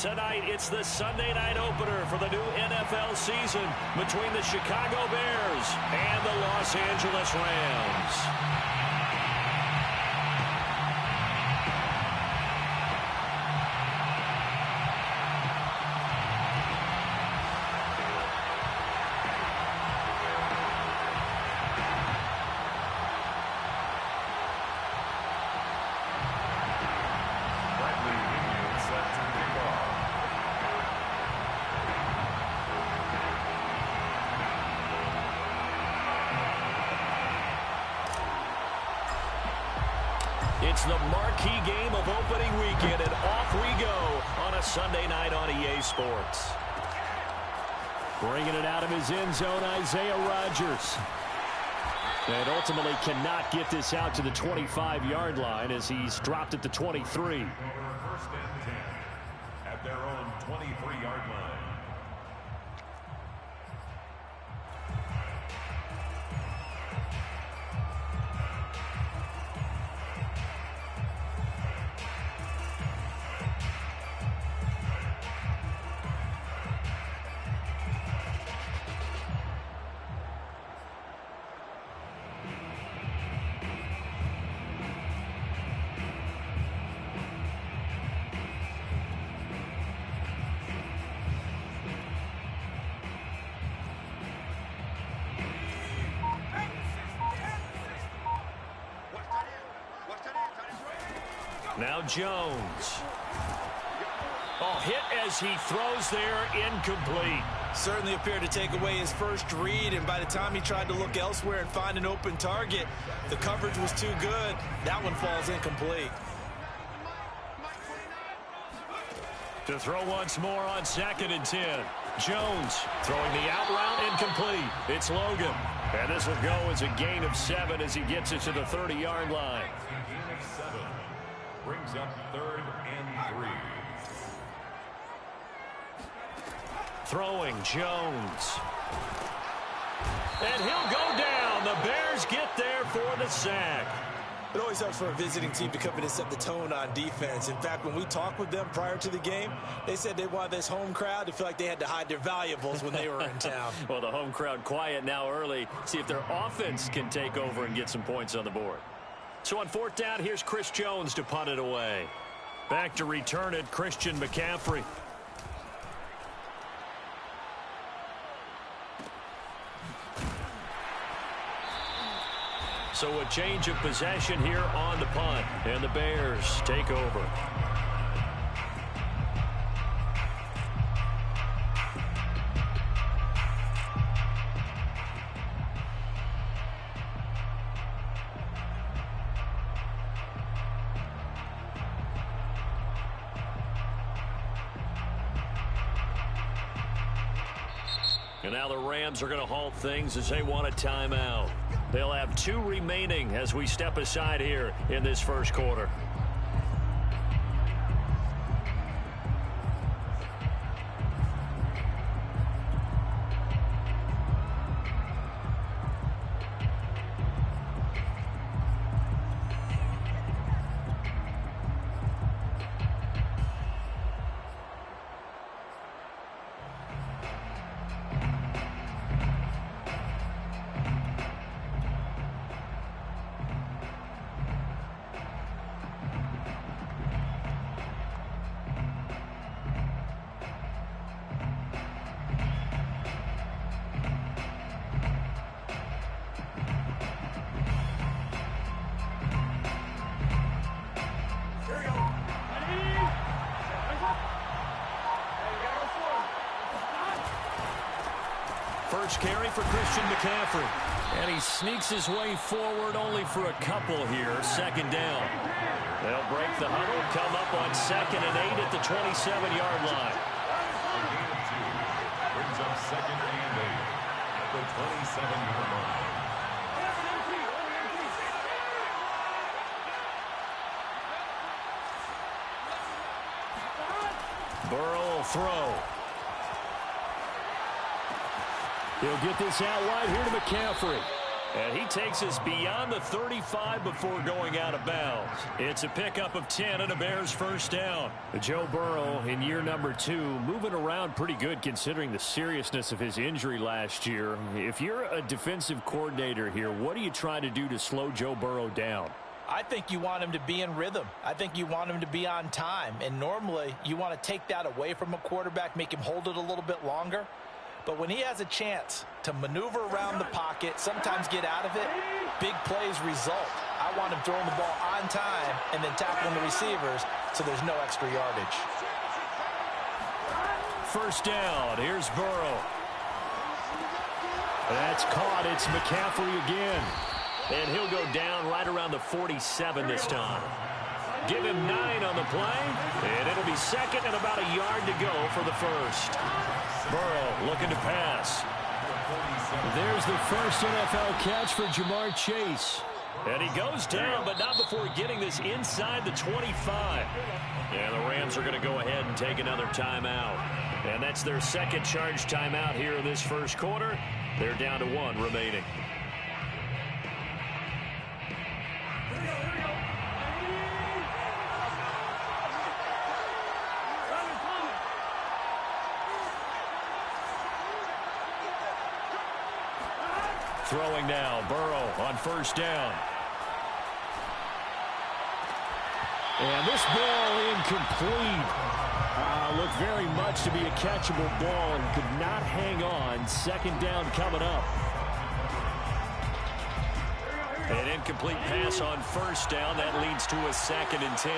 Tonight, it's the Sunday night opener for the new NFL season between the Chicago Bears and the Los Angeles Rams. It's the marquee game of opening weekend, and off we go on a Sunday night on EA Sports. Bringing it out of his end zone, Isaiah Rodgers. And ultimately cannot get this out to the 25-yard line as he's dropped at the 23. First and 10 at their own 23-yard line. Now Jones. Oh, hit as he throws there, incomplete. Certainly appeared to take away his first read, and by the time he tried to look elsewhere and find an open target, the coverage was too good. That one falls incomplete. To throw once more on 2nd and 10. Jones throwing the out route, incomplete. It's Logan. And this will go as a gain of 7 as he gets it to the 30-yard line. Gain of 7 brings up 3rd and 3. Throwing Jones. And he'll go down. The Bears get there for the sack. It always helps for a visiting team to come in and set the tone on defense. In fact, when we talked with them prior to the game, they said they wanted this home crowd to feel like they had to hide their valuables when they were in town. Well, the home crowd quiet now early. See if their offense can take over and get some points on the board. So on 4th down, here's Chris Jones to punt it away. Back to return it, Christian McCaffrey. So a change of possession here on the punt, and the Bears take over. And now the Rams are going to halt things as they want a timeout. They'll have 2 remaining as we step aside here in this first quarter. First carry for Christian McCaffrey. And he sneaks his way forward only for a couple here. 2nd down. They'll break the huddle, come up on 2nd and 8 at the 27-yard line. Gain of 2 brings up 2nd and 8 at the 27-yard line. Burrow will throw. He'll get this out wide here to McCaffrey. And he takes us beyond the 35 before going out of bounds. It's a pickup of 10 and a Bears first down. Joe Burrow in year number 2, moving around pretty good considering the seriousness of his injury last year. If you're a defensive coordinator here, what do you try to do to slow Joe Burrow down? I think you want him to be in rhythm. I think you want him to be on time. And normally you want to take that away from a quarterback, make him hold it a little bit longer. But when he has a chance to maneuver around the pocket, sometimes get out of it, big plays result. I want him throwing the ball on time and then tackling the receivers so there's no extra yardage. First down. Here's Burrow. That's caught. It's McCaffrey again. And he'll go down right around the 47 this time. Give him 9 on the play, and it'll be second and about a yard to go for the first. Burrow looking to pass. There's the first NFL catch for Jamar Chase. And he goes down, but not before getting this inside the 25. And the Rams are going to go ahead and take another timeout. And that's their second charge timeout here in this first quarter. They're down to 1 remaining. Throwing now, Burrow on first down. And this ball incomplete. Looked very much to be a catchable ball and could not hang on. Second down coming up. An incomplete pass on first down. That leads to a 2nd and 10.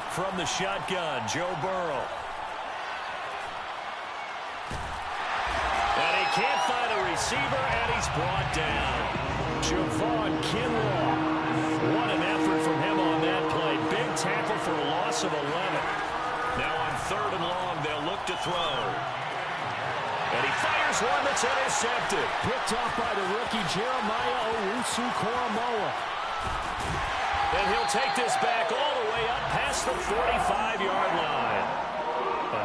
From the shotgun, Joe Burrow. And he can't find a receiver, and he's brought down. Javon Kinlaw. What an effort from him on that play. Big tackle for a loss of 11. Now on 3rd and long, they'll look to throw. And he fires one that's intercepted. Picked off by the rookie Jeremiah Owusu-Koramoah. And he'll take this back all the way up past the 45-yard line.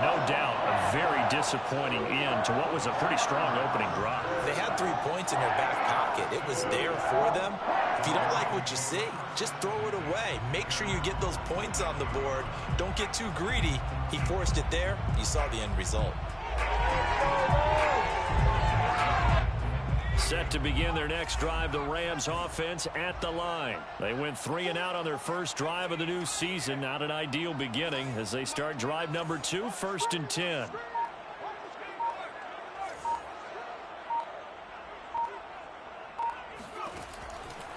No doubt, a very disappointing end to what was a pretty strong opening drive. They had 3 points in their back pocket. It was there for them. If you don't like what you see, just throw it away. Make sure you get those points on the board. Don't get too greedy. He forced it there. You saw the end result. Set to begin their next drive, the Rams offense at the line. They went 3 and out on their first drive of the new season. Not an ideal beginning as they start drive number 2, 1st and 10.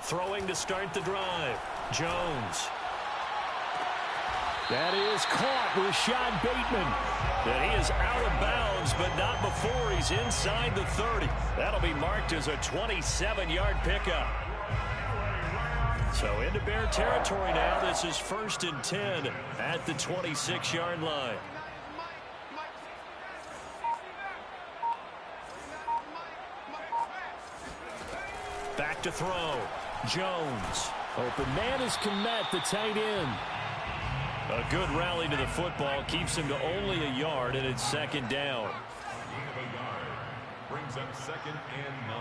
Throwing to start the drive. Jones. That is caught. Rashad Bateman. And he is out of bounds, but not before he's inside the 30. That'll be marked as a 27-yard pickup. So into Bear territory now. This is 1st and 10 at the 26-yard line. Back to throw. Jones. Open man is Kmet, the tight end. A good rally to the football keeps him to only a yard, and it's 2nd down. Brings up 2nd and 9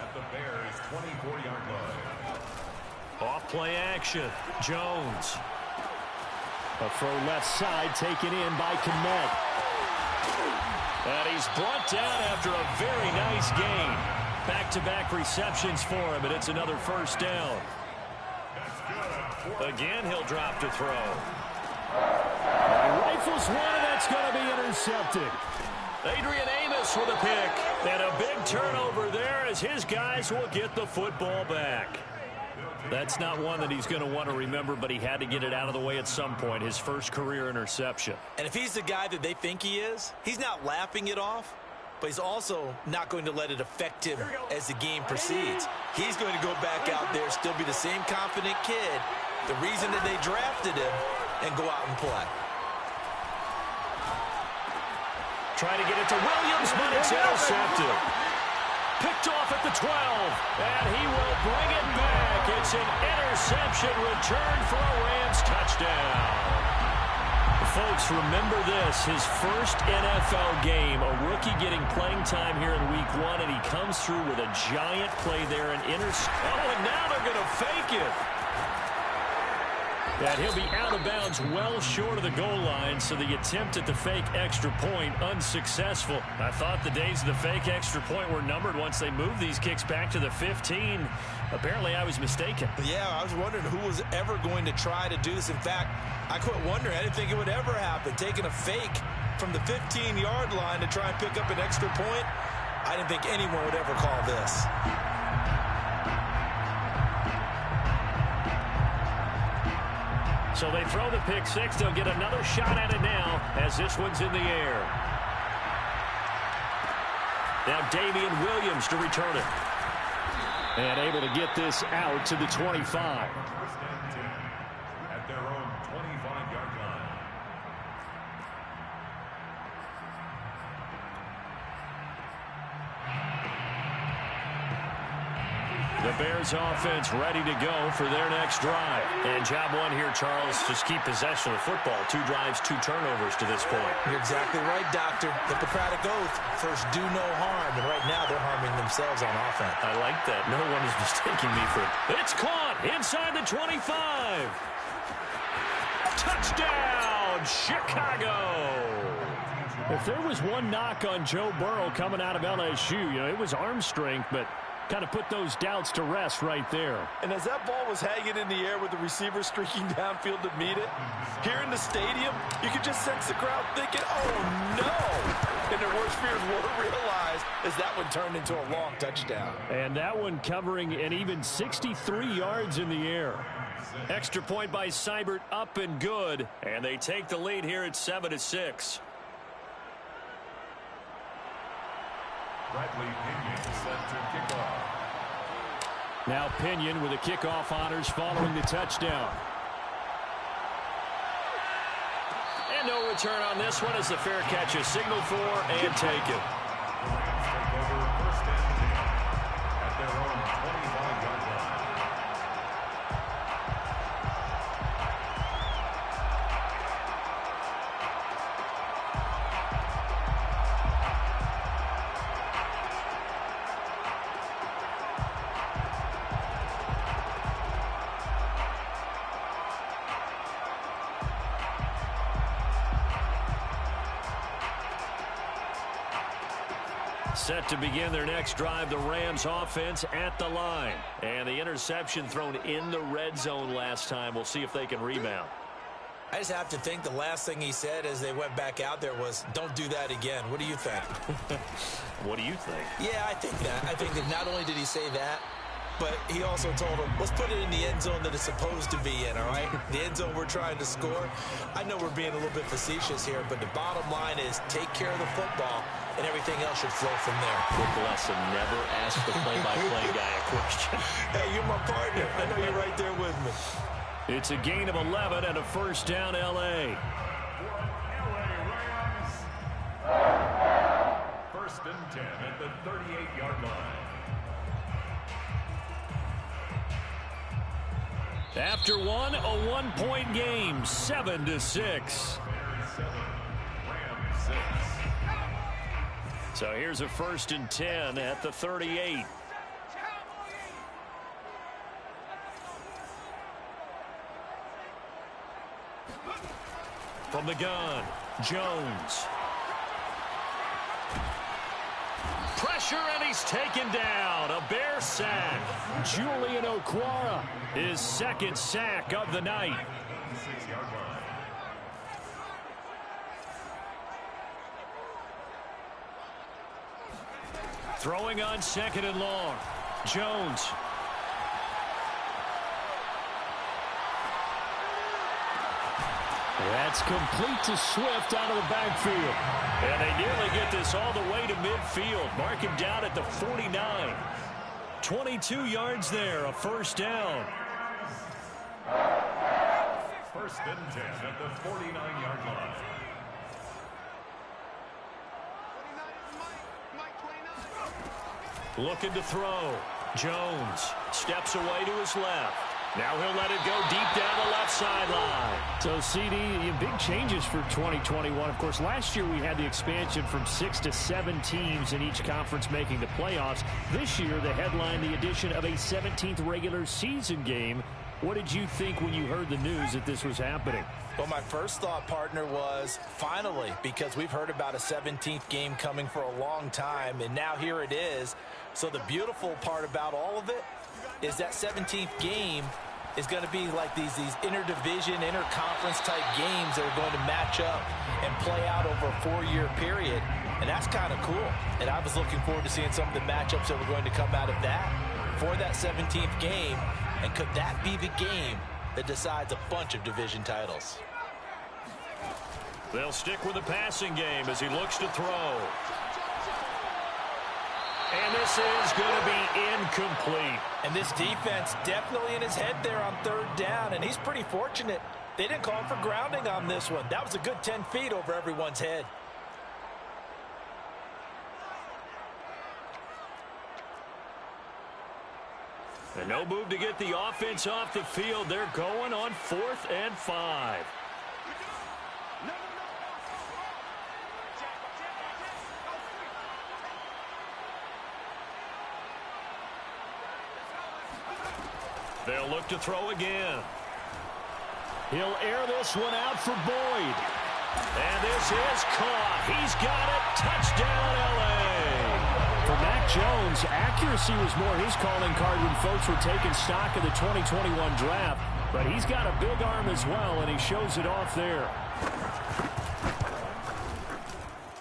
at the Bears' 24-yard line. Off play action. Jones. A throw left side taken in by Kmet. And he's brought down after a very nice gain. Back-to-back receptions for him, and it's another first down. Again, he'll drop to throw. He rifles one, and that's going to be intercepted. Adrian Amos with a pick. And a big turnover there as his guys will get the football back. That's not one that he's going to want to remember, but he had to get it out of the way at some point. His first career interception. And if he's the guy that they think he is, he's not laughing it off, but he's also not going to let it affect him as the game proceeds. He's going to go back out there, still be the same confident kid, the reason that they drafted him, and go out and play. Trying to get it to Williams, but it's intercepted. Picked off at the 12, and he will bring it back. It's an interception return for a Rams touchdown. folks, remember this. His first NFL game, a rookie getting playing time here in week 1, and he comes through with a giant play there. And now they're going to fake it. And he'll be out of bounds well short of the goal line, so the attempt at the fake extra point unsuccessful. I thought the days of the fake extra point were numbered once they moved these kicks back to the 15. Apparently, I was mistaken. Yeah, I was wondering who was ever going to try to do this. In fact, I quit wondering. I didn't think it would ever happen. Taking a fake from the 15-yard line to try and pick up an extra point, I didn't think anyone would ever call this. So they throw the pick six. They'll get another shot at it now as this one's in the air. Now Damian Williams to return it. And able to get this out to the 25. First and 10 at their own 25-yard line. The Bears offense ready to go for their next drive. And job one here, Charles, just keep possession of the football. 2 drives, 2 turnovers to this point. You're exactly right, Doctor. Hippocratic oath. First, do no harm. And right now, they're harming themselves on offense. I like that. No one is mistaking me for it. It's caught inside the 25. Touchdown, Chicago. If there was one knock on Joe Burrow coming out of LSU, it was arm strength, but kind of put those doubts to rest right there. And as that ball was hanging in the air with the receiver streaking downfield to meet it, here in the stadium, you could just sense the crowd thinking, oh, no. And their worst fears were realized as that one turned into a long touchdown. And that one covering an even 63 yards in the air. Extra point by Seibert, up and good. And they take the lead here at 7-6. Bradley Pinion set to kick off. Now Pinion with the kickoff honors following the touchdown. And no return on this one as the fair catch is signaled for and taken. The Rams take over first and 10 at their own 25-yard line. Set to begin their next drive, the Rams offense at the line. And the interception thrown in the red zone last time. We'll see if they can rebound. I just have to think the last thing he said as they went back out there was, don't do that again. What do you think? What do you think? Yeah, I think that. I think that not only did he say that, but he also told him, let's put it in the end zone that it's supposed to be in, all right? The end zone we're trying to score. I know we're being a little bit facetious here, but the bottom line is take care of the football, and everything else should flow from there. Quick lesson, never ask the play-by-play guy a question. Hey, you're my partner. I know you're right there with me. It's a gain of 11 and a first down, L.A. First and 10 at the 38-yard line. After one, a one-point game, 7-6. 7, Rams 6. So here's a first and 10 at the 38. From the gun, Jones. Pressure, and he's taken down. A Bear sack. Julian Okwara, his second sack of the night. 6-yard line. Throwing on second and long. Jones. That's complete to Swift out of the backfield. And they nearly get this all the way to midfield. Mark him down at the 49. 22 yards there, a first down. First and 10 at the 49-yard line. Looking to throw. Jones steps away to his left. Now he'll let it go deep down the left sideline. So, CD, big changes for 2021. Of course, last year we had the expansion from 6 to 7 teams in each conference making the playoffs. This year, the headline, the addition of a 17th regular season game. What did you think when you heard the news that this was happening? Well, my first thought, partner, was finally, because we've heard about a 17th game coming for a long time, and now here it is. So the beautiful part about all of it is that 17th game is going to be like these interdivision, interconference type games that are going to match up and play out over a 4-year period. And that's kind of cool. And I was looking forward to seeing some of the matchups that were going to come out of that for that 17th game. And could that be the game that decides a bunch of division titles? They'll stick with the passing game as he looks to throw. And this is going to be incomplete. And this defense definitely in his head there on 3rd down, and he's pretty fortunate. They didn't call for grounding on this one. That was a good 10 feet over everyone's head. And no move to get the offense off the field. They're going on 4th and 5. They'll look to throw again. He'll air this one out for Boyd. And this is caught. He's got it. Touchdown, L.A. For Mac Jones, accuracy was more his calling card when folks were taking stock of the 2021 draft. But he's got a big arm as well, and he shows it off there.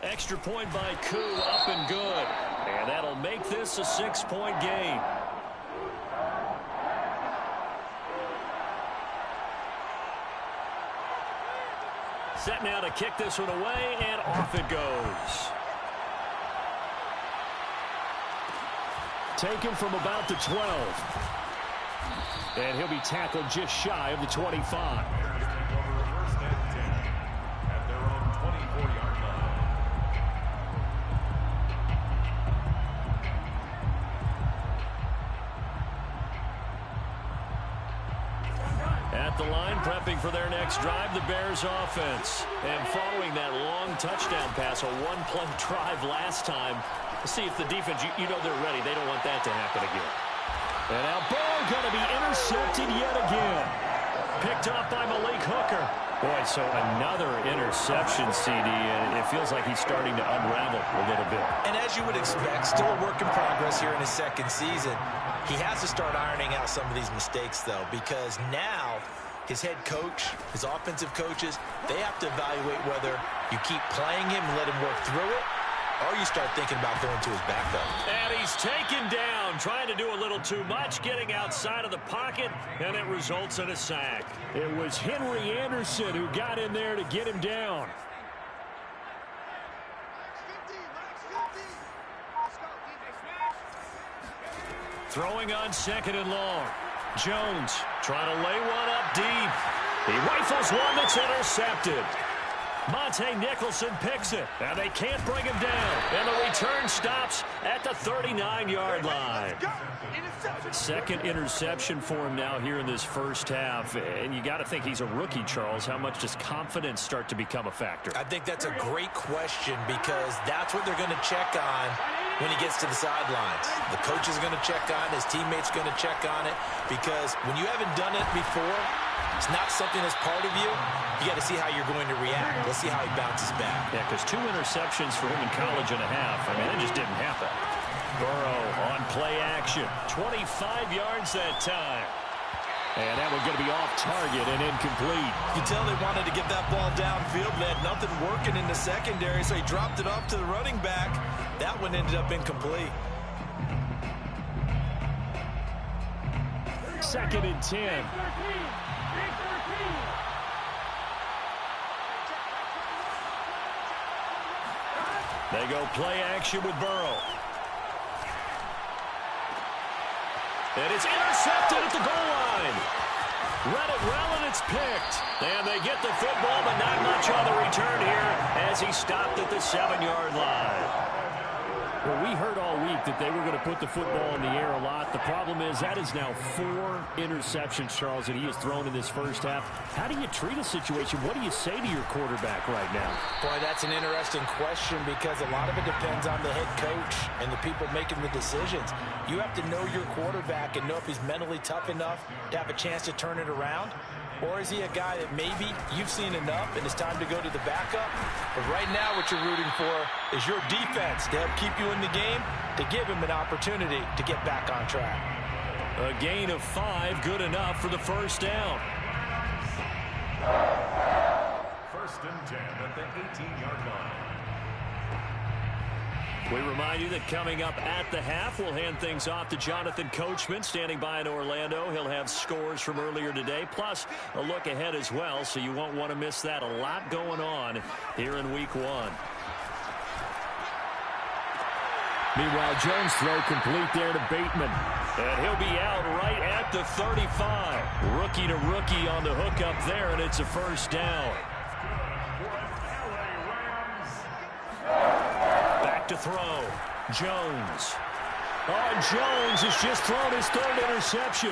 Extra point by Koo, up and good. And that'll make this a 6-point game. Set now to kick this one away, and off it goes. Taken from about the 12. And he'll be tackled just shy of the 25. At the line, prepping for their next drive, the Bears offense. And following that long touchdown pass, a one-play drive last time, see if the defense, you know they're ready. They don't want that to happen again. And now Burrow going to be intercepted yet again. Picked off by Malik Hooker. Boy, so another interception, CD, and it feels like he's starting to unravel a little bit. And as you would expect, still a work in progress here in his 2nd season. He has to start ironing out some of these mistakes, though, because now his head coach, his offensive coaches, they have to evaluate whether you keep playing him and let him work through it, or you start thinking about going to his backup. And he's taken down, trying to do a little too much, getting outside of the pocket, and it results in a sack. It was Henry Anderson who got in there to get him down. Throwing on 2nd and long. Jones trying to lay one up deep. He rifles one that's intercepted. Monte Nicholson picks it, and they can't bring him down. And the return stops at the 39-yard line. 2nd interception for him now here in this first half. And you got to think he's a rookie, Charles. How much does confidence start to become a factor? I think that's a great question, because that's what they're going to check on when he gets to the sidelines. The coach is going to check on it. His teammates are going to check on it, because when you haven't done it before, it's not something that's part of you. You got to see how you're going to react. Let's see how he bounces back. Yeah, because 2 interceptions for him in college and a half. I mean, it just didn't happen. Burrow on play action. 25 yards that time. And that one's going to be off target and incomplete. You tell they wanted to get that ball downfield. They had nothing working in the secondary, so he dropped it off to the running back. That one ended up incomplete. 2nd and 10. They go play action with Burrow. And it's intercepted at the goal line. Read it well, and it's picked. And they get the football, but not much on the return here as he stopped at the 7-yard line. Well, we heard all week that they were going to put the football in the air a lot. The problem is that is now 4 interceptions, Charles, that he has thrown in this first half. How do you treat a situation? What do you say to your quarterback right now? Boy, that's an interesting question because a lot of it depends on the head coach and the people making the decisions. You have to know your quarterback and know if he's mentally tough enough to have a chance to turn it around. Or is he a guy that maybe you've seen enough and it's time to go to the backup? But right now what you're rooting for is your defense to help keep you in the game, to give him an opportunity to get back on track. A gain of 5, good enough for the first down. First and 10 at the 18-yard line. We remind you that coming up at the half, we'll hand things off to Jonathan Coachman, standing by in Orlando. He'll have scores from earlier today, plus a look ahead as well, so you won't want to miss that. A lot going on here in Week 1. Meanwhile, Jones' throw complete there to Bateman. And he'll be out right at the 35. Rookie to rookie on the hook up there, and it's a first down. To throw. Jones. Oh, Jones has just thrown his 3rd interception.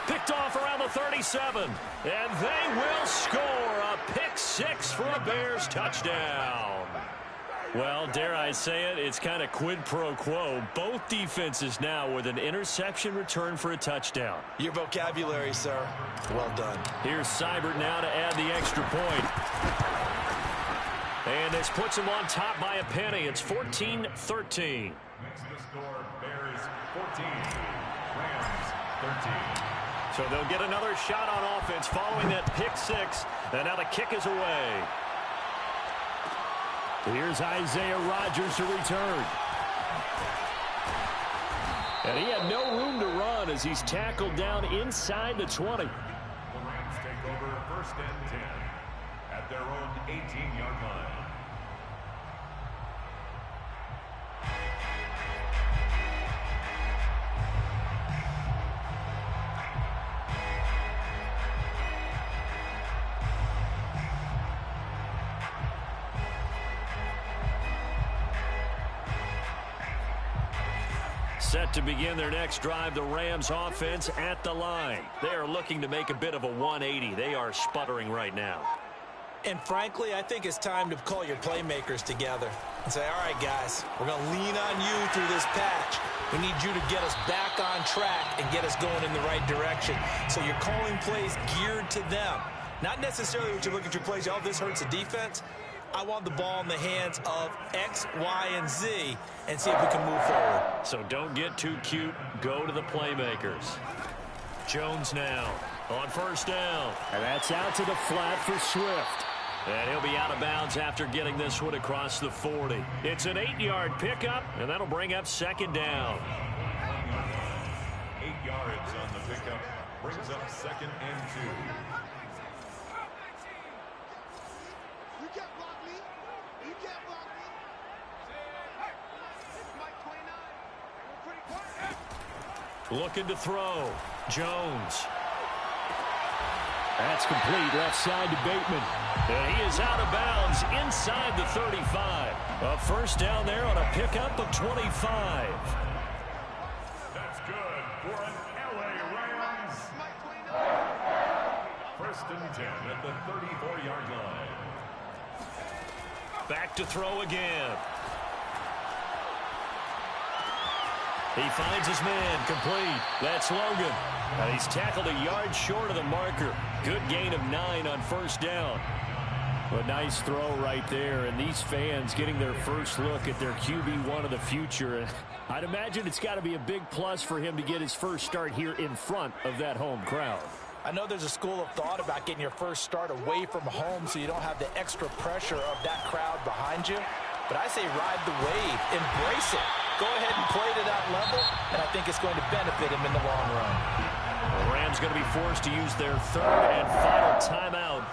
Picked off around the 37. And they will score a pick-6 for a Bears touchdown. Well, dare I say it, it's kind of quid pro quo. Both defenses now with an interception return for a touchdown. Your vocabulary, sir. Well done. Here's Seibert now to add the extra point. And this puts him on top by a penny. It's 14-13. Next to score, Bears 14, Rams 13. So they'll get another shot on offense following that pick-6. And now the kick is away. Here's Isaiah Rodgers to return. And he had no room to run as he's tackled down inside the 20. The Rams take over first and 10 at their own 18-yard line. Set to begin their next drive, the Rams offense at the line. They are looking to make a bit of a 180. They are sputtering right now. And frankly, I think it's time to call your playmakers together and say, all right, guys, we're going to lean on you through this patch. We need you to get us back on track and get us going in the right direction. So you're calling plays geared to them. Not necessarily what you look at your plays, oh, this hurts the defense. I want the ball in the hands of X, Y, and Z and see if we can move forward. So don't get too cute. Go to the playmakers. Jones now on first down. And that's out to the flat for Swift. And he'll be out of bounds after getting this one across the 40. It's an 8-yard pickup, and that'll bring up second down. 8 yards on the pickup. Brings up second and 2. Looking to throw. Jones. That's complete left side to Bateman. And he is out of bounds inside the 35. A first down there on a pickup of 25. That's good for an LA Rams. First and 10 at the 34-yard line. Back to throw again. He finds his man, complete. That's Logan. And he's tackled a yard short of the marker. Good gain of 9 on first down. A nice throw right there, and these fans getting their first look at their QB1 of the future. And I'd imagine it's got to be a big plus for him to get his first start here in front of that home crowd. I know there's a school of thought about getting your first start away from home so you don't have the extra pressure of that crowd behind you. But I say ride the wave, embrace it. Go ahead and play to that level, and I think it's going to benefit him in the long run. The Rams going to be forced to use their third and final timeout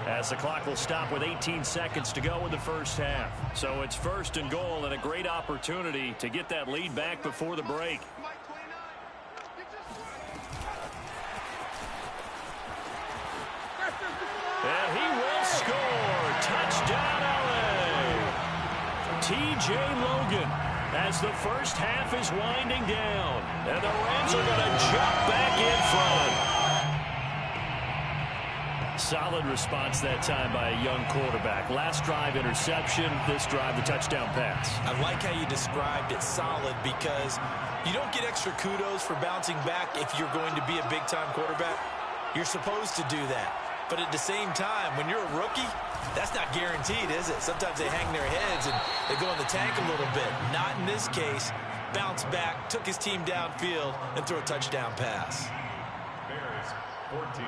as the clock will stop with 18 seconds to go in the first half. So it's first and goal and a great opportunity to get that lead back before the break. And he will score. Touchdown, LA. T.J. Logan. as the first half is winding down. And the Rams are going to jump back in front. Solid response that time by a young quarterback. Last drive, interception. This drive, the touchdown pass. I like how you described it solid because you don't get extra kudos for bouncing back if you're going to be a big-time quarterback. You're supposed to do that. But at the same time, when you're a rookie, that's not guaranteed, is it? Sometimes they hang their heads and they go in the tank a little bit. Not in this case. Bounced back, took his team downfield, and threw a touchdown pass. Bears 14.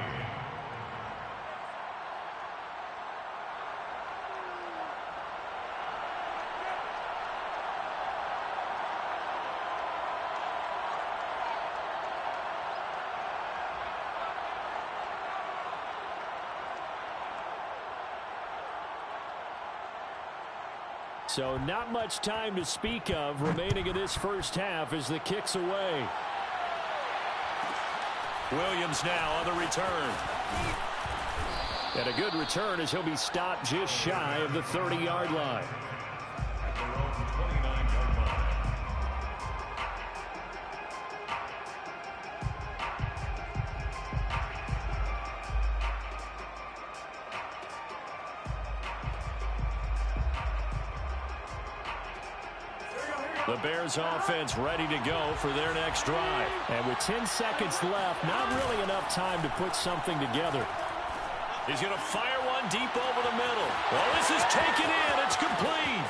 So not much time to speak of remaining in this first half as the kick's away. Williams now on the return. And a good return as he'll be stopped just shy of the 30-yard line. At their own 29-yard line. The Bears offense ready to go for their next drive. And with 10 seconds left, not really enough time to put something together. He's going to fire one deep over the middle. Well, this is taken in. It's complete.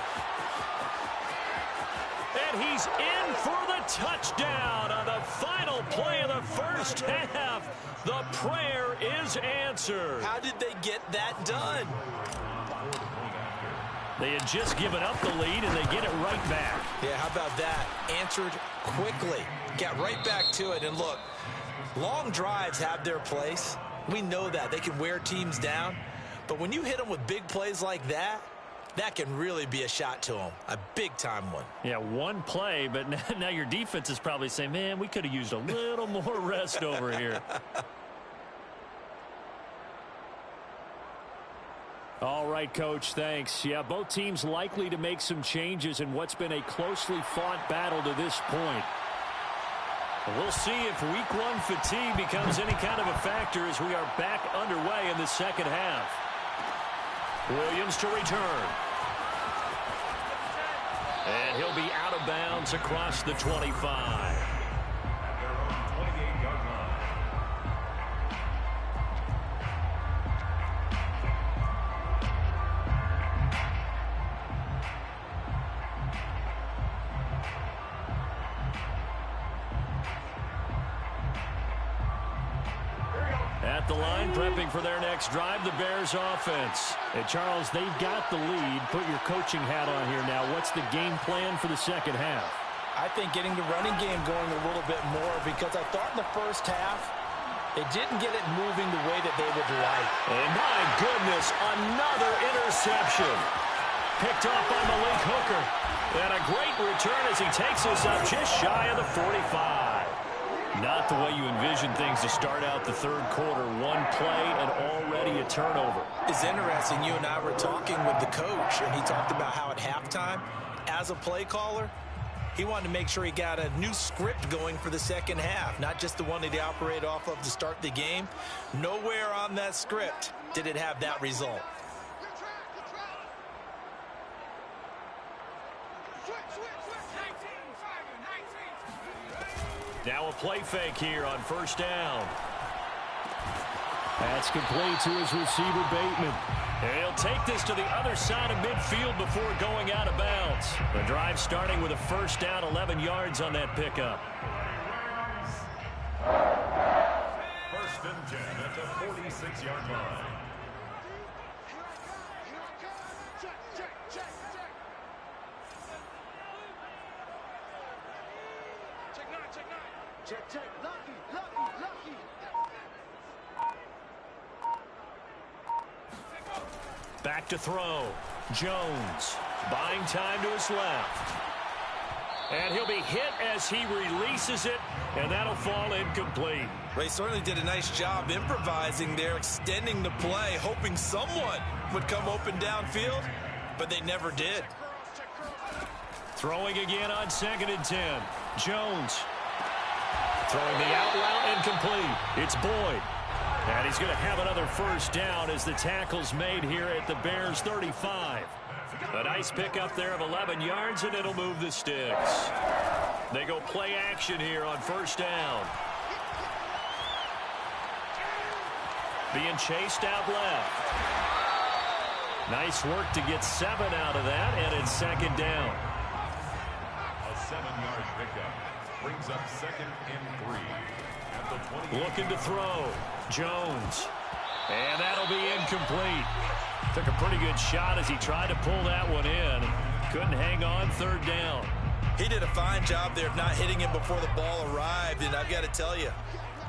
And he's in for the touchdown on the final play of the first half. The prayer is answered. How did they get that done? They had just given up the lead, and they get it right back. Yeah, how about that? Answered quickly. Got right back to it. And look, long drives have their place. We know that. They can wear teams down. But when you hit them with big plays like that, that can really be a shot to them. A big-time one. Yeah, one play, but now your defense is probably saying, man, we could have used a little more rest over here. All right, Coach, thanks. Yeah, both teams likely to make some changes in what's been a closely fought battle to this point. We'll see if week one fatigue becomes any kind of a factor as we are back underway in the second half. Williams to return. And he'll be out of bounds across the 25. At their own 28-yard line. At the line, prepping for their next drive, the Bears offense. And Charles, they've got the lead. Put your coaching hat on here now. What's the game plan for the second half? I think getting the running game going a little bit more because I thought in the first half they didn't get it moving the way that they would like. And my goodness, another interception. Picked off by Malik Hooker. And a great return as he takes us up just shy of the 45. Not the way you envision things to start out the third quarter. One play and already a turnover. It's interesting. You and I were talking with the coach, and he talked about how at halftime, as a play caller, he wanted to make sure he got a new script going for the second half, not just the one that he operated off of to start the game. Nowhere on that script did it have that result. Now a play fake here on first down. That's complete to his receiver, Bateman. And he'll take this to the other side of midfield before going out of bounds. The drive starting with a first down, 11 yards on that pickup. First and 10 at the 46-yard line. Check, lucky. Back to throw. Jones buying time to his left. And he'll be hit as he releases it, and that'll fall incomplete. Ray certainly did a nice job improvising there, extending the play, hoping someone would come open downfield, but they never did. Throwing again on 2nd and 10. Jones. Throwing the out route incomplete. It's Boyd. And he's going to have another first down as the tackle's made here at the Bears 35. A nice pickup there of 11 yards, and it'll move the sticks. They go play action here on first down. Being chased out left. Nice work to get 7 out of that, and it's 2nd down. A 7-yard pickup brings up 2nd and 3 at the 20. Looking to throw. Jones. And that'll be incomplete. Took a pretty good shot as he tried to pull that one in. Couldn't hang on 3rd down. He did a fine job there of not hitting him before the ball arrived, and I've got to tell you,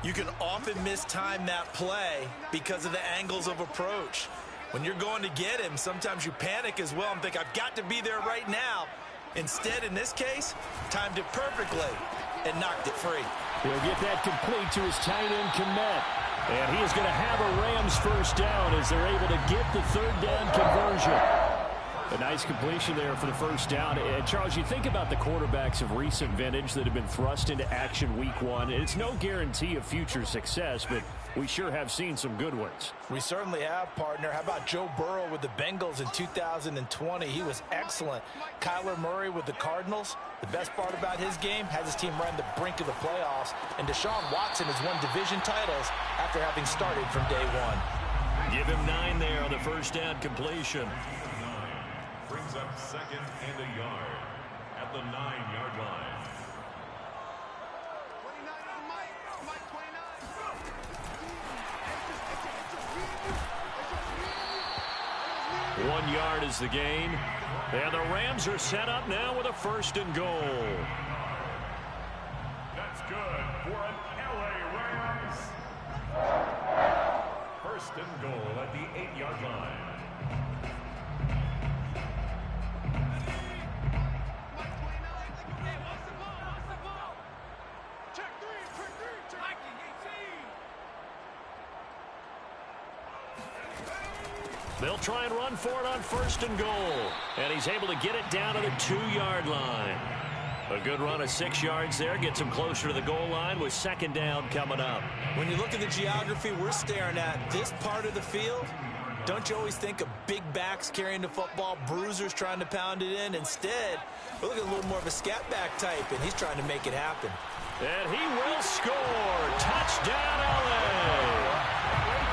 you can often mistime that play because of the angles of approach. When you're going to get him, sometimes you panic as well and think, I've got to be there right now. Instead, in this case, timed it perfectly and knocked it free. He'll get that complete to his tight end, Kmet. And he is going to have a Rams first down as they're able to get the 3rd down conversion. A nice completion there for the first down. And Charles, you think about the quarterbacks of recent vintage that have been thrust into action week 1. It's no guarantee of future success, but we sure have seen some good ones. We certainly have, partner. How about Joe Burrow with the Bengals in 2020? He was excellent. Kyler Murray with the Cardinals. The best part about his game has his team right on the brink of the playoffs. And Deshaun Watson has won division titles after having started from day 1. Give him 9 there on the first down completion. Brings up 2nd and a yard at the 9-yard line. 1 yard is the gain. And the Rams are set up now with a 1st and goal. That's good for an LA Rams. 1st and goal at the 8-yard line. They'll try and run for it on 1st and goal. And he's able to get it down to the 2-yard line. A good run of 6 yards there. Gets him closer to the goal line with 2nd down coming up. When you look at the geography we're staring at, this part of the field, don't you always think of big backs carrying the football, bruisers trying to pound it in? Instead, we're looking at a little more of a scat back type, and he's trying to make it happen. And he will score. Touchdown, LA.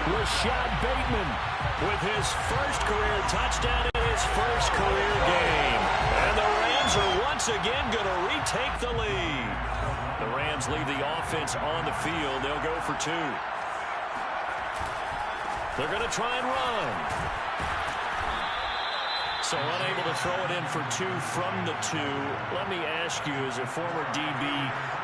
Rashad Bateman with his first career touchdown in his first career game. And the Rams are once again going to retake the lead. The Rams leave the offense on the field. They'll go for 2. They're going to try and run. So unable to throw it in for 2 from the 2. Let me ask you, as a former DB,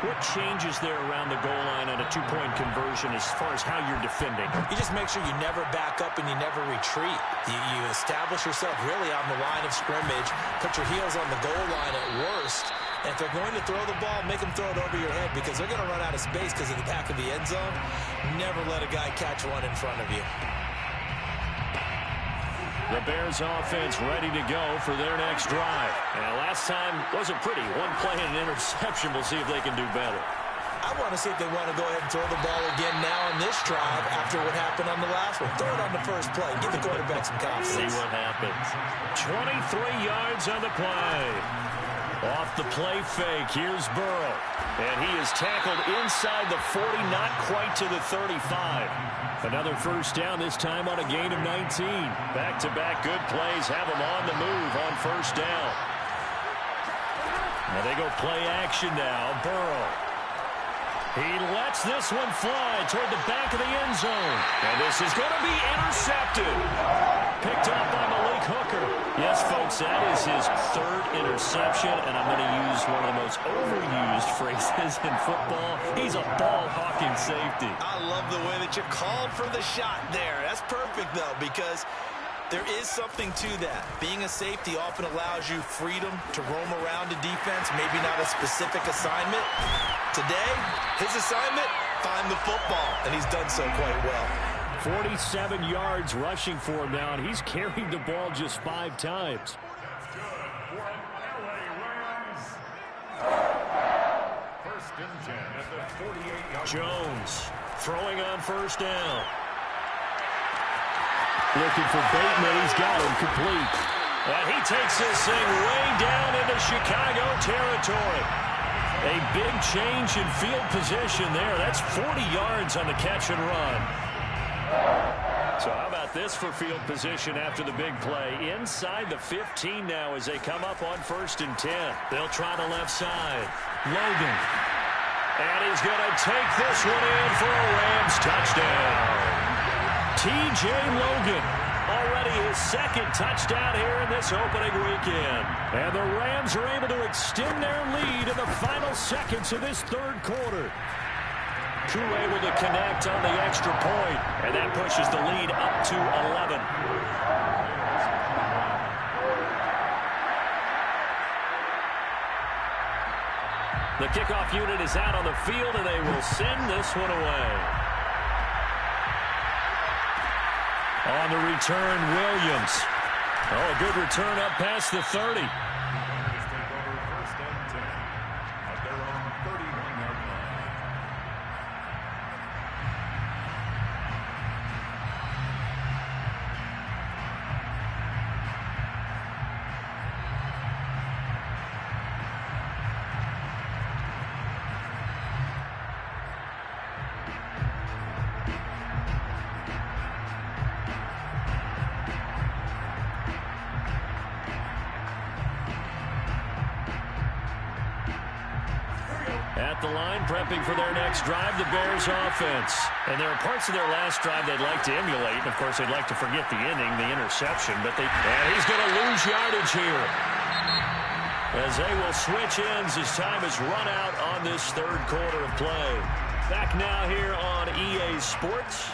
what changes there around the goal line on a 2-point conversion as far as how you're defending? You just make sure you never back up and you never retreat. You establish yourself really on the line of scrimmage, put your heels on the goal line at worst. And if they're going to throw the ball, make them throw it over your head because they're going to run out of space because of the back of the end zone. Never let a guy catch one in front of you. The Bears offense ready to go for their next drive. And last time wasn't pretty. 1 play and an interception. We'll see if they can do better. I want to see if they want to go ahead and throw the ball again now on this drive after what happened on the last one. Throw it on the first play. Give the quarterback some confidence. See what happens. 23 yards on the play. Off the play fake. Here's Burrow. And he is tackled inside the 40, not quite to the 35. Another first down, this time on a gain of 19. Back-to-back good plays have them on the move on first down. And they go play action now. Burrow. He lets this one fly toward the back of the end zone. And this is going to be intercepted. Picked up by Malik Hooker. Yes, folks, that is his 3rd interception, and I'm going to use one of the most overused phrases in football. He's a ball-hawking safety. I love the way that you called for the shot there. That's perfect, though, because there is something to that. Being a safety often allows you freedom to roam around the defense, maybe not a specific assignment. Today, his assignment, find the football, and he's done so quite well. 47 yards rushing for him now, and he's carried the ball just 5 times. and 10 at the 48-yard line. Jones throwing on first down. Looking for Bateman. He's got him complete. And he takes this thing way down into Chicago territory. A big change in field position there. That's 40 yards on the catch and run. So how about this for field position after the big play? Inside the 15 now as they come up on 1st and 10. They'll try the left side. Logan. And he's going to take this one in for a Rams touchdown. T.J. Logan. Already his 2nd touchdown here in this opening weekend. And the Rams are able to extend their lead in the final seconds of this 3rd quarter. Crew able to connect on the extra point, and that pushes the lead up to 11. The kickoff unit is out on the field, and they will send this one away. On the return, Williams. Oh, a good return up past the 30. Take over 1st and 10 at their own 31-yard line. At the line, prepping for their next drive, the Bears offense. And there are parts of their last drive they'd like to emulate. And, of course, they'd like to forget the inning, the interception. And he's going to lose yardage here. As they will switch ends as time is run out on this 3rd quarter of play. Back now here on EA Sports.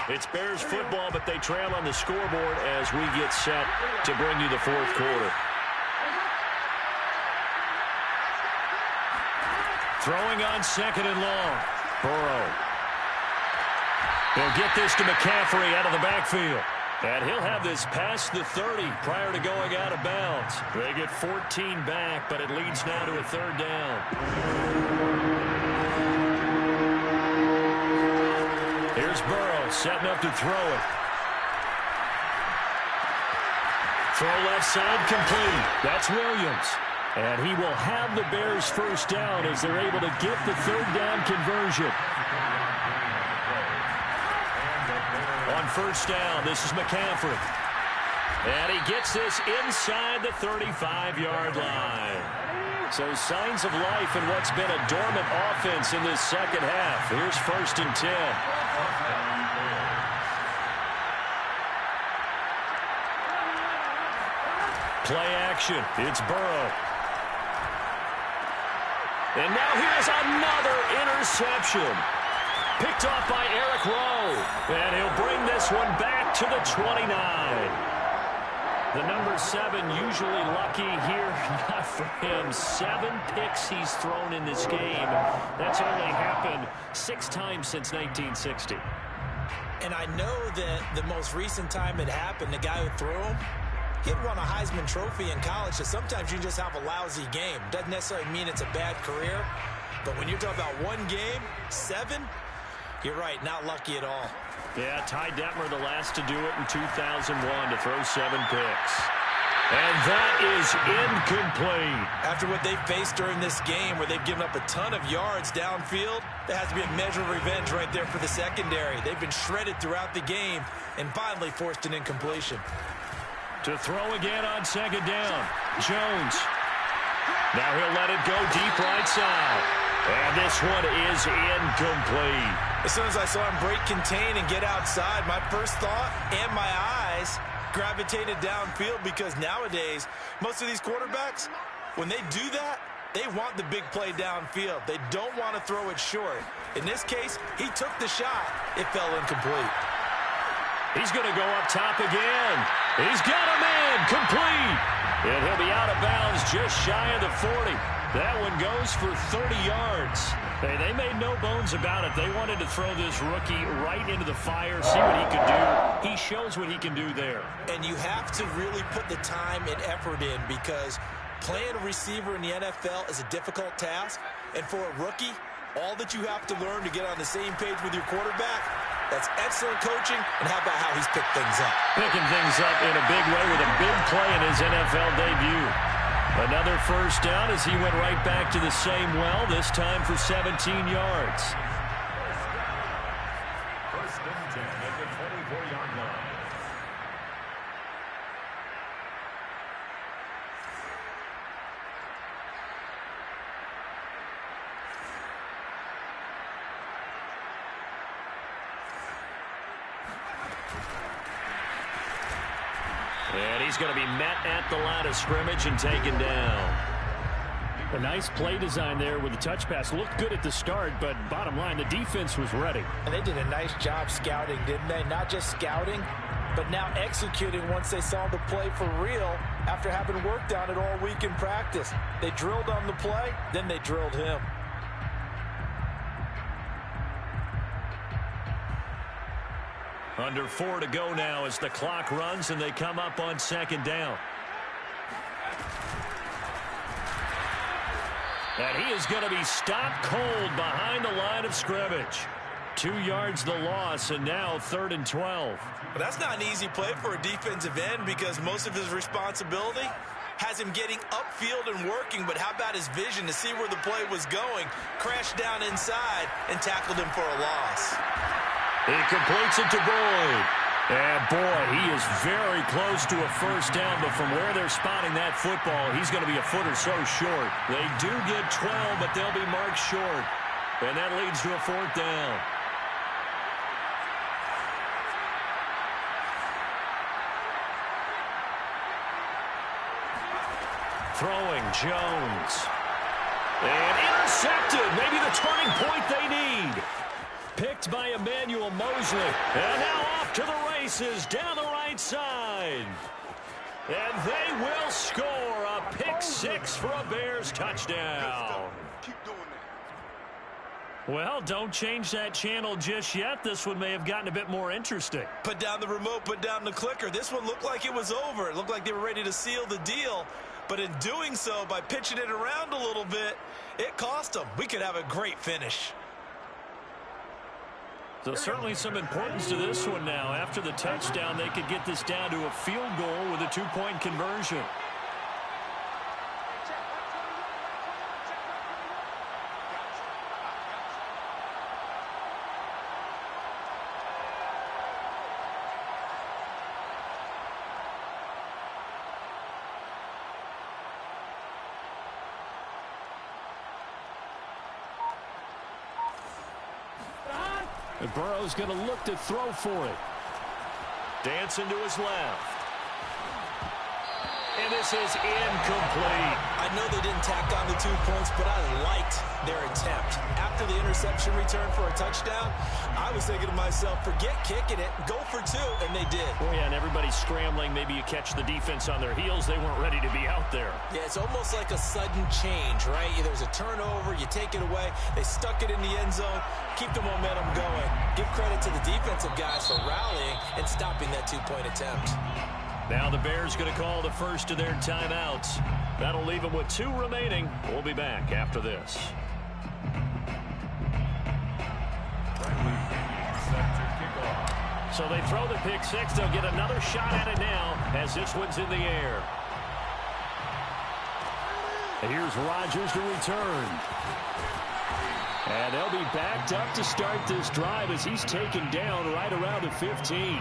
It's Bears football, but they trail on the scoreboard as we get set to bring you the 4th quarter. Throwing on 2nd and long. Burrow. He'll get this to McCaffrey out of the backfield. And he'll have this past the 30 prior to going out of bounds. They get 14 back, but it leads now to a 3rd down. Here's Burrow setting up to throw it. Throw left side complete. That's Williams. And he will have the Bears' 1st down as they're able to get the 3rd down conversion. On 1st down, this is McCaffrey. And he gets this inside the 35-yard line. So signs of life in what's been a dormant offense in this 2nd half. Here's 1st and 10. Play action. It's Burrow. And now here's another interception. Picked off by Eric Rowe. And he'll bring this one back to the 29. The number 7 usually lucky here. Not for him. 7 picks he's thrown in this game. That's only happened 6 times since 1960. And I know that the most recent time it happened, the guy who threw him, he'd won a Heisman Trophy in college, so sometimes you just have a lousy game. Doesn't necessarily mean it's a bad career, but when you're talking about 1 game, 7, you're right, not lucky at all. Yeah, Ty Detmer, the last to do it in 2001, to throw 7 picks. And that is incomplete. After what they faced during this game where they've given up a ton of yards downfield, there has to be a measure of revenge right there for the secondary. They've been shredded throughout the game and finally forced an incompletion. To throw again on 2nd down. Jones. Now he'll let it go deep right side. And this one is incomplete. As soon as I saw him break contain and get outside, my first thought and my eyes gravitated downfield, because nowadays, most of these quarterbacks, when they do that, they want the big play downfield. They don't want to throw it short. In this case, he took the shot. It fell incomplete. He's going to go up top again. He's got him in. Complete. And he'll be out of bounds just shy of the 40. That one goes for 30 yards. Hey, they made no bones about it. They wanted to throw this rookie right into the fire, see what he could do. He shows what he can do there. And you have to really put the time and effort in, because playing a receiver in the NFL is a difficult task. And for a rookie, all that you have to learn to get on the same page with your quarterback, that's excellent coaching, and how about how he's picked things up? Picking things up in a big way with a big play in his NFL debut. Another first down as he went right back to the same well, this time for 17 yards. First and 10 at the 24-yard line. And he's going to be met at the line of scrimmage and taken down. A nice play design there with the touch pass. Looked good at the start, but bottom line, the defense was ready. And they did a nice job scouting, didn't they? Not just scouting, but now executing once they saw the play for real after having worked on it all week in practice. They drilled on the play, then they drilled him. Under 4 to go now as the clock runs and they come up on second down. And he is going to be stopped cold behind the line of scrimmage. 2 yards the loss, and now 3rd and 12. But that's not an easy play for a defensive end because most of his responsibility has him getting upfield and working, but how about his vision to see where the play was going, crashed down inside, and tackled him for a loss. He completes it to Boyd. And boy, he is very close to a first down, but from where they're spotting that football, he's going to be a foot or so short. They do get 12, but they'll be marked short. And that leads to a 4th down. Throwing Jones. And intercepted. Maybe the turning point they need. Picked by Emmanuel Mosley. And now off to the races down the right side. And they will score a pick 6 for a Bears touchdown. Well, don't change that channel just yet. This one may have gotten a bit more interesting. Put down the remote, put down the clicker. This one looked like it was over. It looked like they were ready to seal the deal. But in doing so, by pitching it around a little bit, it cost them. We could have a great finish. So certainly some importance to this one now. After the touchdown, they could get this down to a field goal with a 2-point conversion. And Burrow's going to look to throw for it. Dancing to his left. And this is incomplete. I know they didn't tack on the 2 points, but I liked their attempt. After the interception return for a touchdown, I was thinking to myself, forget kicking it, go for 2, and they did. Oh, yeah, and everybody's scrambling. Maybe you catch the defense on their heels. They weren't ready to be out there. Yeah, it's almost like a sudden change, right? There's a turnover, you take it away, they stuck it in the end zone, keep the momentum going. Give credit to the defensive guys for rallying and stopping that 2-point attempt. Now the Bears going to call the first of their timeouts. That'll leave them with 2 remaining. We'll be back after this. So they throw the pick 6. They'll get another shot at it now as this one's in the air. And here's Rodgers to return. And they'll be backed up to start this drive as he's taken down right around the 15.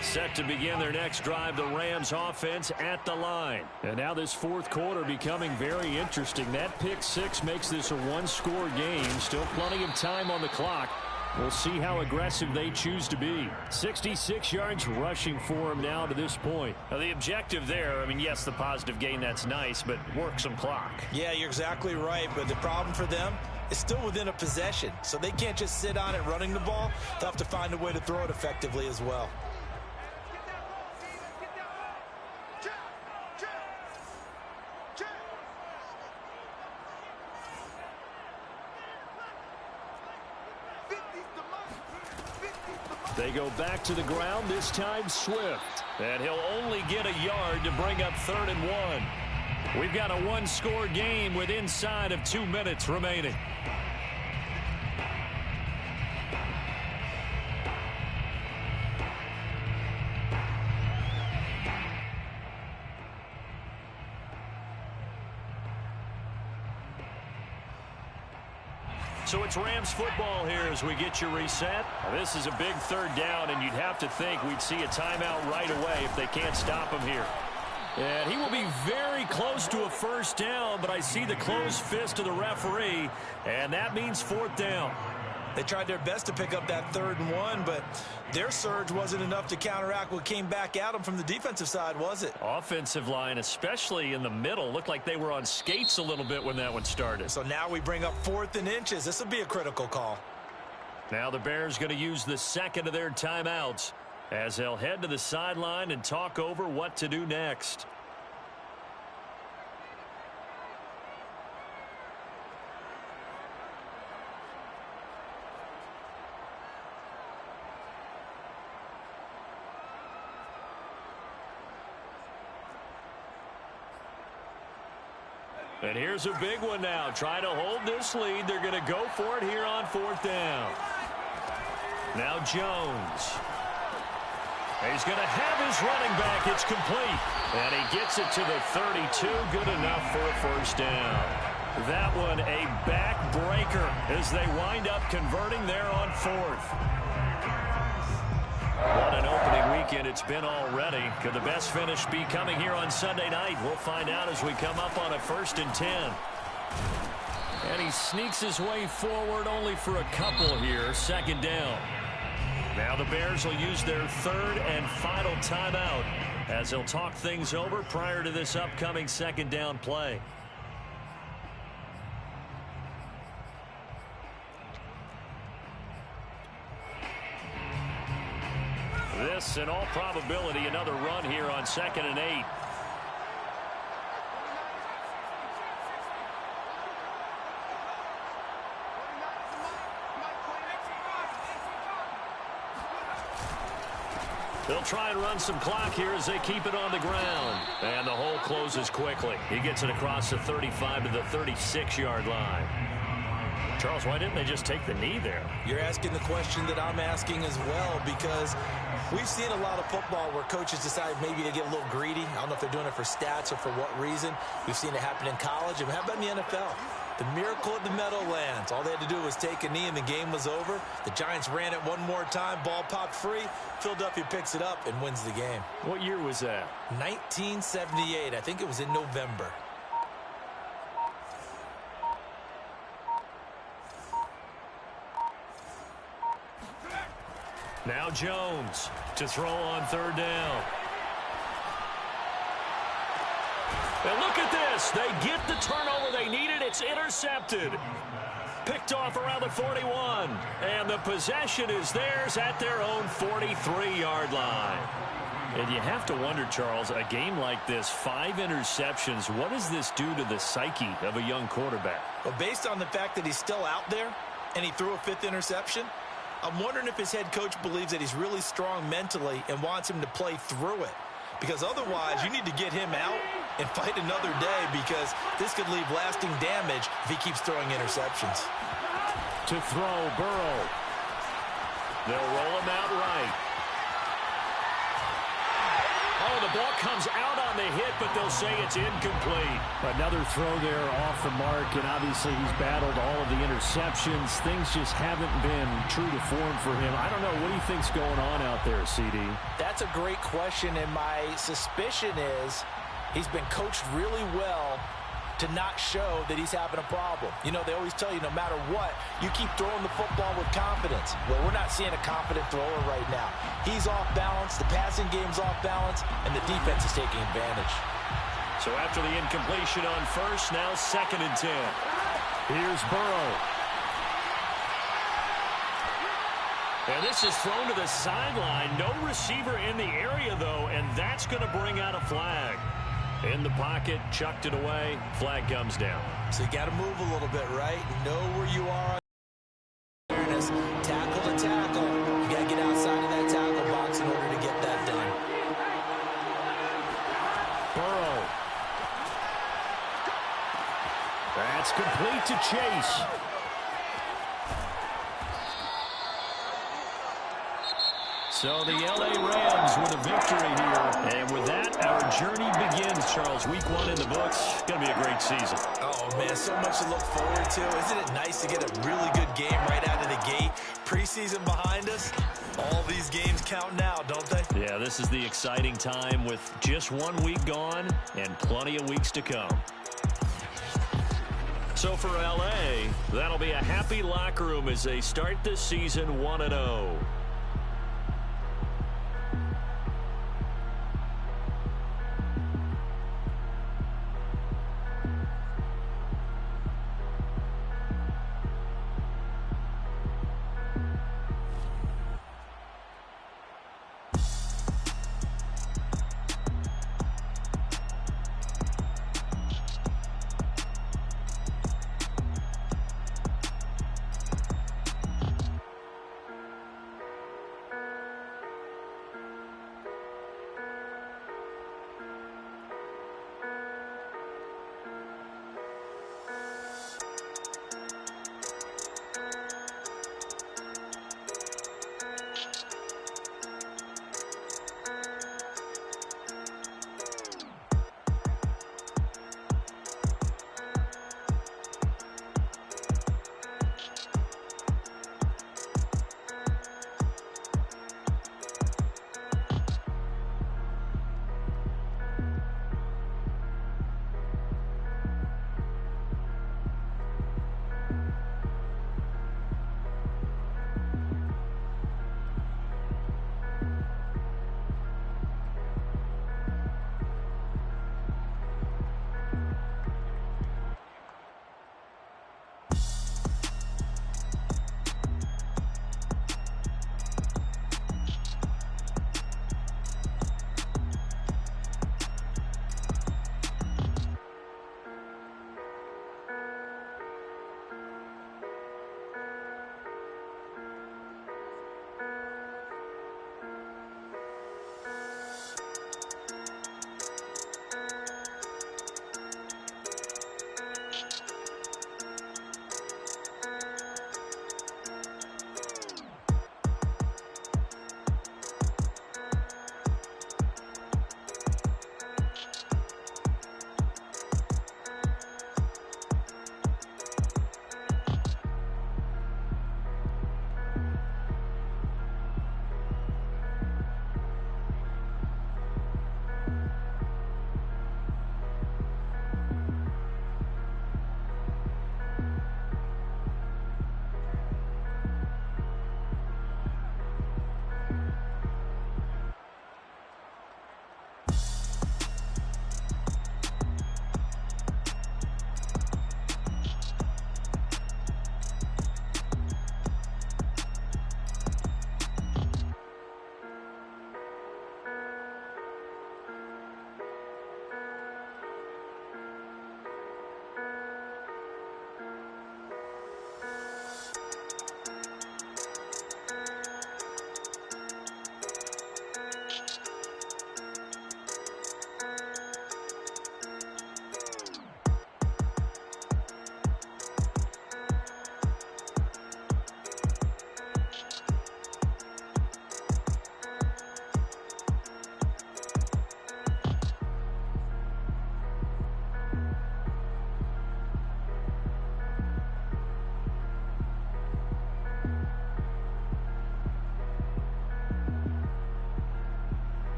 Set to begin their next drive, the Rams offense at the line. And now this 4th quarter becoming very interesting. That pick 6 makes this a 1-score game. Still plenty of time on the clock. We'll see how aggressive they choose to be. 66 yards rushing for him now to this point. Now the objective there, I mean, yes, the positive gain, that's nice, but work some clock. Yeah, you're exactly right, but the problem for them is still within a possession. So they can't just sit on it running the ball. They'll have to find a way to throw it effectively as well. They go back to the ground, this time Swift. And he'll only get a yard to bring up 3rd and 1. We've got a one-score game with inside of 2 minutes remaining. So it's Rams football here as we get you reset. This is a big 3rd down, and you'd have to think we'd see a timeout right away if they can't stop him here. And he will be very close to a 1st down, but I see the closed fist of the referee, and that means 4th down. They tried their best to pick up that 3rd and 1, but their surge wasn't enough to counteract what came back at them from the defensive side, was it? Offensive line, especially in the middle, looked like they were on skates a little bit when that one started. So now we bring up 4th and inches. This will be a critical call. Now the Bears going to use the 2nd of their timeouts as they'll head to the sideline and talk over what to do next. And here's a big one now. Trying to hold this lead. They're going to go for it here on 4th down. Now Jones. He's going to have his running back. It's complete. And he gets it to the 32. Good enough for a 1st down. That one a backbreaker as they wind up converting there on 4th. What an opening weekend it's been already. Could the best finish be coming here on Sunday night? We'll find out as we come up on a 1st and 10. And he sneaks his way forward only for a couple here. 2nd down. Now the Bears will use their 3rd and final timeout as they'll talk things over prior to this upcoming 2nd down play. This, in all probability, another run here on 2nd and 8. They'll try and run some clock here as they keep it on the ground. And the hole closes quickly. He gets it across the 35 to the 36-yard line. Charles, why didn't they just take the knee there? You're asking the question that I'm asking as well, because we've seen a lot of football where coaches decide maybe to get a little greedy. I don't know if they're doing it for stats or for what reason. We've seen it happen in college. And how about in the NFL? The miracle at the Meadowlands. All they had to do was take a knee and the game was over. The Giants ran it one more time. Ball popped free. Philadelphia picks it up and wins the game. What year was that? 1978. I think it was in November. Now Jones to throw on 3rd down. And look at this. They get the turnover they needed. It's intercepted. Picked off around the 41. And the possession is theirs at their own 43-yard line. And you have to wonder, Charles, a game like this, 5 interceptions, what does this do to the psyche of a young quarterback? Well, based on the fact that he's still out there and he threw a 5th interception, I'm wondering if his head coach believes that he's really strong mentally and wants him to play through it. Because otherwise, you need to get him out and fight another day, because this could leave lasting damage if he keeps throwing interceptions. To throw, Burrow. They'll roll him out right. Oh, the ball comes out on the hit, but they'll say it's incomplete. Another throw there off the mark, and obviously he's battled all of the interceptions. Things just haven't been true to form for him. I don't know. What do you think's going on out there, CD? That's a great question, and my suspicion is he's been coached really well to not show that he's having a problem. You know, they always tell you no matter what, you keep throwing the football with confidence. Well, we're not seeing a confident thrower right now. He's off balance, the passing game's off balance, and the defense is taking advantage. So after the incompletion on 1st, now 2nd and 10. Here's Burrow. And this is thrown to the sideline. No receiver in the area, though, and that's going to bring out a flag. In the pocket, chucked it away, flag comes down. So you got to move a little bit, right? Know where you are. Tackle to tackle. You got to get outside of that. That's complete to Chase. So the L.A. Rams with a victory here. And with that, our journey begins, Charles. Week 1 in the books. Going to be a great season. Oh, man, so much to look forward to. Isn't it nice to get a really good game right out of the gate? Preseason behind us. All these games count now, don't they? Yeah, this is the exciting time with just 1 week gone and plenty of weeks to come. So for L.A., that'll be a happy locker room as they start this season 1-0.